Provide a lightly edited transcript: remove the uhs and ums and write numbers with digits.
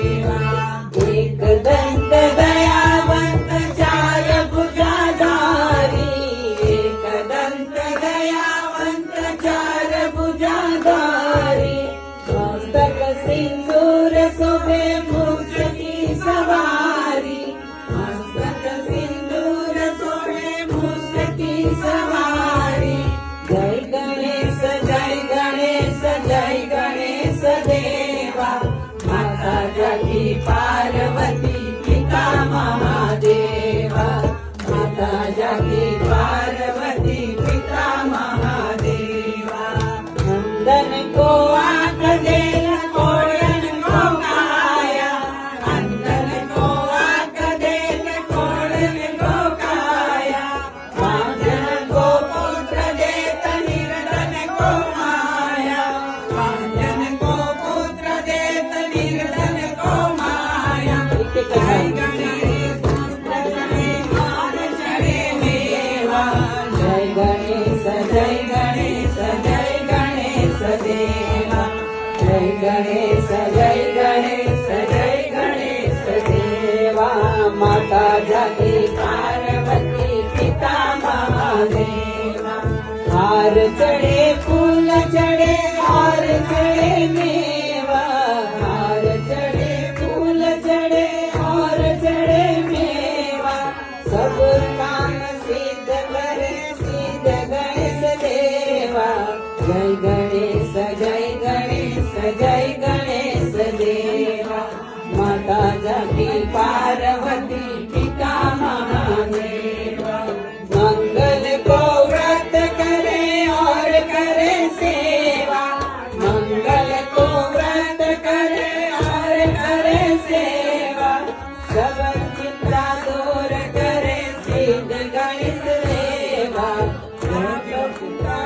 एक दंत दयावंत चार भुजाधारी, एक दंत दयावंत चार भुजाधारी, मस्तक सिंदूर शोभे मूछ की सवारी, मस्तक सिंदूर शोभे मूछ की सवारी। जय गणेश जय गणेश जय गणेश देवा, माता जगी पार्वती पिता महादेवा, माता जगी पार्वती पिता महादेवा। नंदन को आंख दे कोड़न को काया, नंदन को आंख दे कोड़न को काया, कांचन को पुत्र दे निर्धन को माया, कांचन को पुत्र दे निर्धन को माया। जय गणेश मान चढ़े मेवा, जय गणेश जय गणेश जय गणेश देवा, जय गणेश जय गणेश जय गणेश देवा। माता जगी पार्वती पिता महादेवा, हार चढ़े फूल चढ़े हार चढ़े मेवा,